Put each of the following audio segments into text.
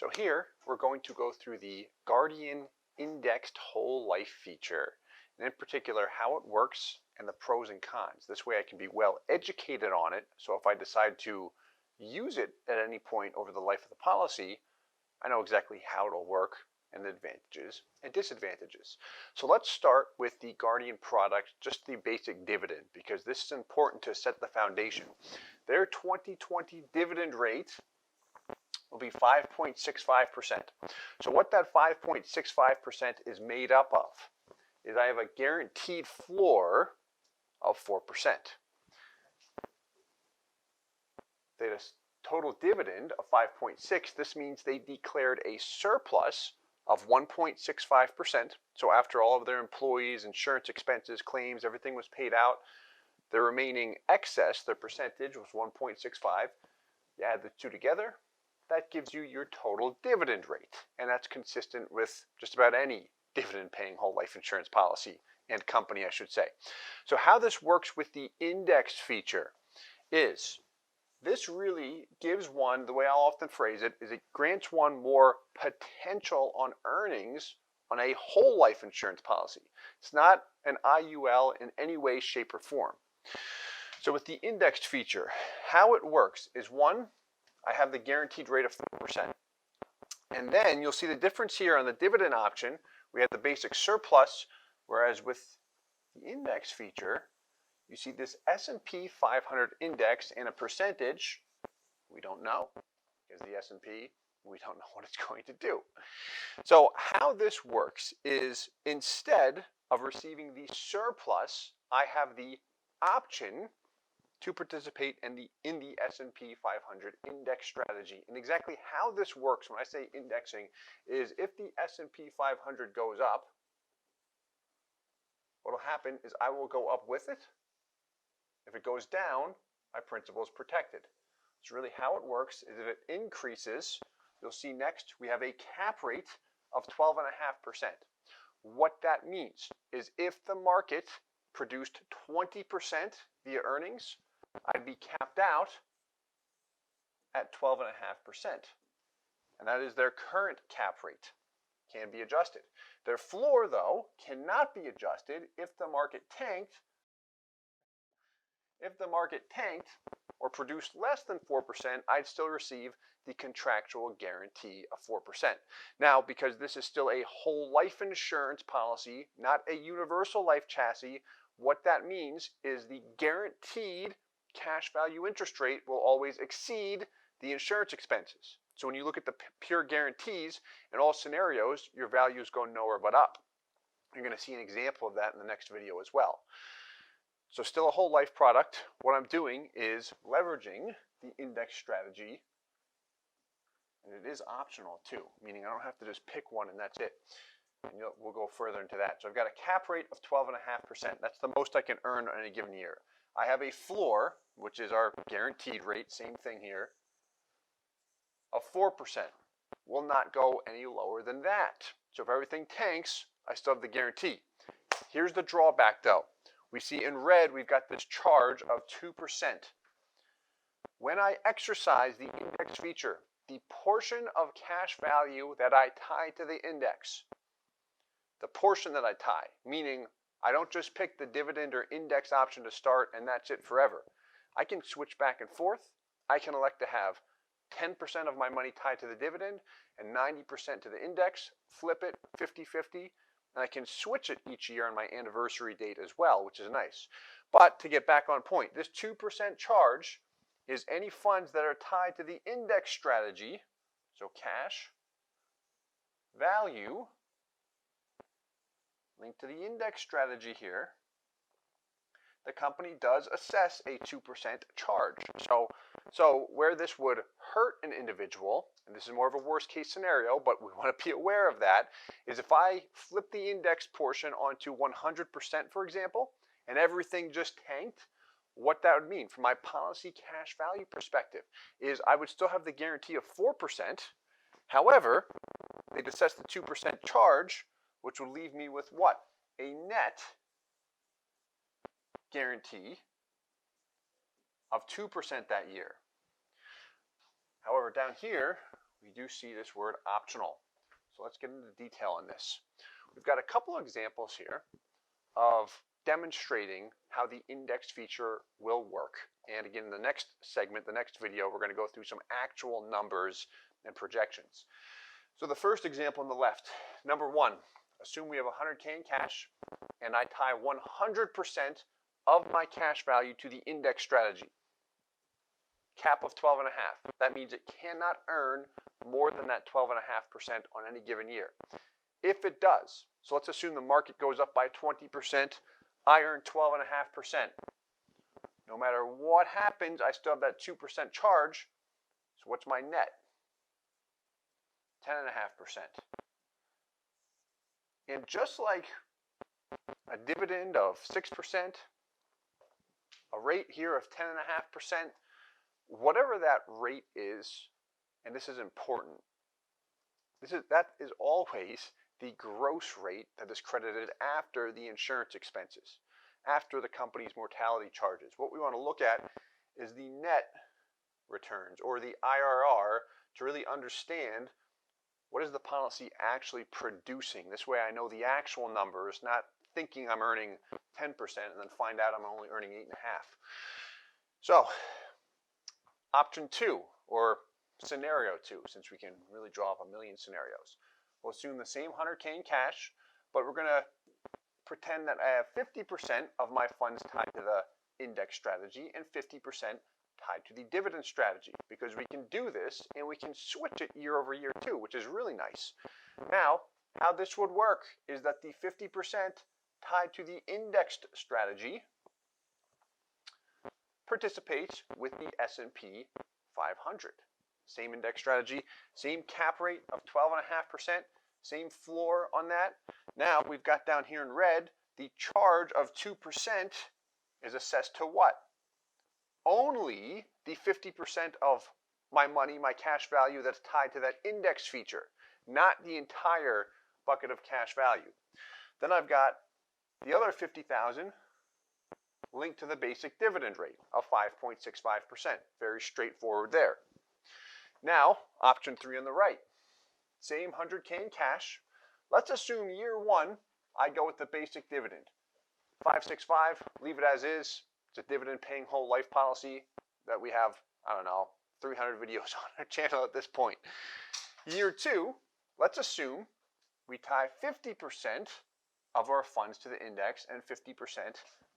So here we're going to go through the Guardian Indexed Whole Life feature, and in particular how it works and the pros and cons. This way I can be well educated on it, so if I decide to use it at any point over the life of the policy, I know exactly how it'll work and the advantages and disadvantages. So let's start with the Guardian product, just the basic dividend, because this is important to set the foundation. Their 2020 dividend rate will be 5.65%. So what that 5.65% is made up of is I have a guaranteed floor of 4%. They had a total dividend of 5.6. This means they declared a surplus of 1.65%. So after all of their employees, insurance expenses, claims, everything was paid out, the remaining excess, their percentage, was 1.65. You add the two together, that gives you your total dividend rate. And that's consistent with just about any dividend-paying whole life insurance policy and company, I should say. So how this works with the index feature is this really gives one, the way I'll often phrase it, is it grants one more potential on earnings on a whole life insurance policy. It's not an IUL in any way, shape, or form. So with the indexed feature, how it works is one, I have the guaranteed rate of 4%. And then you'll see the difference here on the dividend option. We have the basic surplus, whereas with the index feature, you see this S&P 500 index and a percentage, we don't know, because the S&P, we don't know what it's going to do. So how this works is instead of receiving the surplus, I have the option to participate in the S&P 500 index strategy. And exactly how this works when I say indexing is if the S&P 500 goes up, what will happen is I will go up with it. If it goes down, my principal is protected. So really how it works is if it increases, you'll see next we have a cap rate of 12.5%. What that means is if the market produced 20% via earnings, I'd be capped out at 12.5%. And that is their current cap rate. Can be adjusted. Their floor, though, cannot be adjusted if the market tanked. If the market tanked or produced less than 4%, I'd still receive the contractual guarantee of 4%. Now, because this is still a whole life insurance policy, not a universal life chassis, what that means is the guaranteed cash value interest rate will always exceed the insurance expenses. So when you look at the pure guarantees, in all scenarios, your values go nowhere but up. You're going to see an example of that in the next video as well. So still a whole life product. What I'm doing is leveraging the index strategy, and it is optional too, meaning I don't have to just pick one and that's it. And we'll go further into that. So I've got a cap rate of 12.5%. That's the most I can earn on any given year. I have a floor, which is our guaranteed rate, same thing here, of 4%. Will not go any lower than that. So if everything tanks, I still have the guarantee. Here's the drawback though. We see in red, we've got this charge of 2%. When I exercise the index feature, the portion of cash value that I tie to the index, the portion that I tie, meaning I don't just pick the dividend or index option to start and that's it forever. I can switch back and forth. I can elect to have 10% of my money tied to the dividend and 90% to the index, flip it 50-50, and I can switch it each year on my anniversary date as well, which is nice. But to get back on point, this 2% charge is any funds that are tied to the index strategy, so cash, value, linked to the index strategy here, the company does assess a 2% charge. So where this would hurt an individual, and this is more of a worst case scenario, but we want to be aware of that, is if I flip the index portion onto 100%, for example, and everything just tanked, what that would mean from my policy cash value perspective is I would still have the guarantee of 4%. However, they'd assess the 2% charge, which would leave me with what? A net guarantee of 2% that year. However, down here, we do see this word optional. So let's get into detail on this. We've got a couple of examples here of demonstrating how the index feature will work. And again, in the next segment, the next video, we're going to go through some actual numbers and projections. So the first example on the left, number one, assume we have 100K in cash and I tie 100% of my cash value to the index strategy. Cap of 12.5. That means it cannot earn more than that 12.5% on any given year. If it does, so let's assume the market goes up by 20%, I earn 12.5%. No matter what happens, I still have that 2% charge. So what's my net? 10.5%. And just like a dividend of 6%, a rate here of 10.5%, whatever that rate is, and this is important, that is always the gross rate that is credited after the insurance expenses, after the company's mortality charges. What we want to look at is the net returns, or the IRR, to really understand what is the policy actually producing. This way I know the actual numbers, not thinking I'm earning 10% and then find out I'm only earning 8.5%. So, option 2, or scenario 2, since we can really draw up a million scenarios. We'll assume the same 100K in cash, but we're going to pretend that I have 50% of my funds tied to the index strategy and 50% tied to the dividend strategy, because we can do this and we can switch it year over year too, which is really nice. Now, how this would work is that the 50% tied to the indexed strategy participates with the S&P 500. Same index strategy, same cap rate of 12.5%, same floor on that. Now we've got down here in red, the charge of 2% is assessed to what? Only the 50% of my money, my cash value that's tied to that index feature, not the entire bucket of cash value. Then I've got the other 50,000 linked to the basic dividend rate of 5.65%. Very straightforward there. Now, option 3 on the right. Same 100K in cash. Let's assume year 1, I go with the basic dividend. 565, leave it as is. It's a dividend paying whole life policy that we have, I don't know, 300 videos on our channel at this point. Year 2, let's assume we tie 50% of our funds to the index and 50%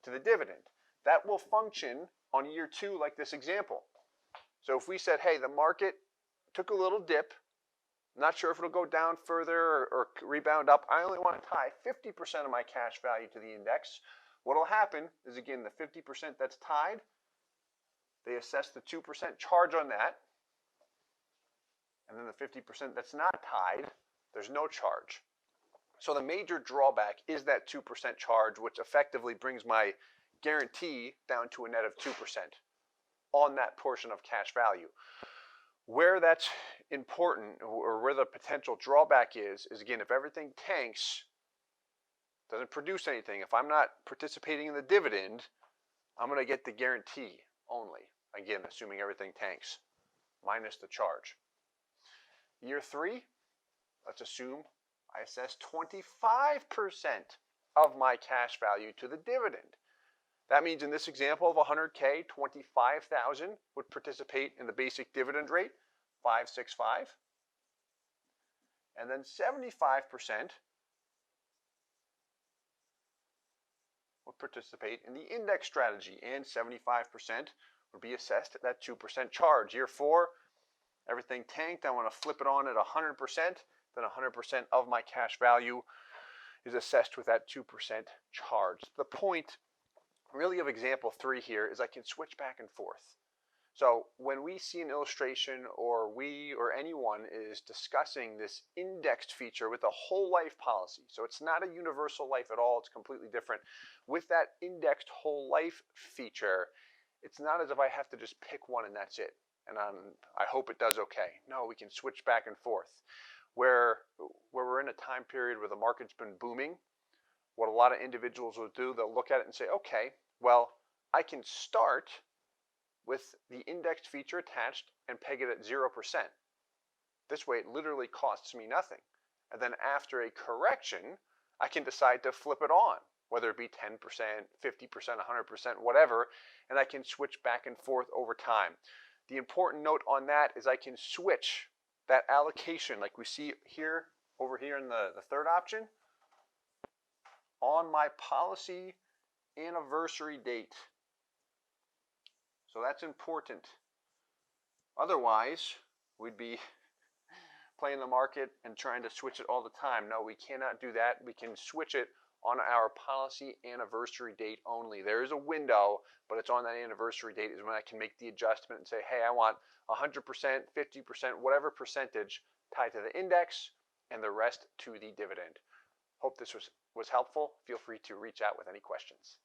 to the dividend. That will function on year 2 like this example. So if we said, hey, the market took a little dip, not sure if it'll go down further or rebound up, I only want to tie 50% of my cash value to the index. What will happen is, again, the 50% that's tied, they assess the 2% charge on that, and then the 50% that's not tied, there's no charge. So the major drawback is that 2% charge, which effectively brings my guarantee down to a net of 2% on that portion of cash value. Where that's important, or where the potential drawback is again, if everything tanks, doesn't produce anything, if I'm not participating in the dividend, I'm going to get the guarantee only. Again, assuming everything tanks, minus the charge. Year 3, let's assume I assess 25% of my cash value to the dividend. That means in this example of 100K, 25,000 would participate in the basic dividend rate, 565. And then 75% would participate in the index strategy, and 75% would be assessed at that 2% charge. Year 4, everything tanked. I want to flip it on at 100%. Then 100% of my cash value is assessed with that 2% charge. The point really of example 3 here is I can switch back and forth. So when we see an illustration, or we or anyone is discussing this indexed feature with a whole life policy, so it's not a universal life at all, it's completely different. With that indexed whole life feature, it's not as if I have to just pick one and that's it, and I hope it does okay. No, we can switch back and forth. Where we're in a time period where the market's been booming, what a lot of individuals will do, they'll look at it and say, okay, well, I can start with the indexed feature attached and peg it at 0%. This way it literally costs me nothing. And then after a correction, I can decide to flip it on, whether it be 10%, 50%, 100%, whatever, and I can switch back and forth over time. The important note on that is I can switch that allocation, like we see here, over here in the third option, on my policy anniversary date. So that's important. Otherwise, we'd be playing the market and trying to switch it all the time. No, we cannot do that. We can switch it on our policy anniversary date only. There is a window, but it's on that anniversary date is when I can make the adjustment and say, hey, I want 100%, 50%, whatever percentage tied to the index and the rest to the dividend. Hope this was helpful. Feel free to reach out with any questions.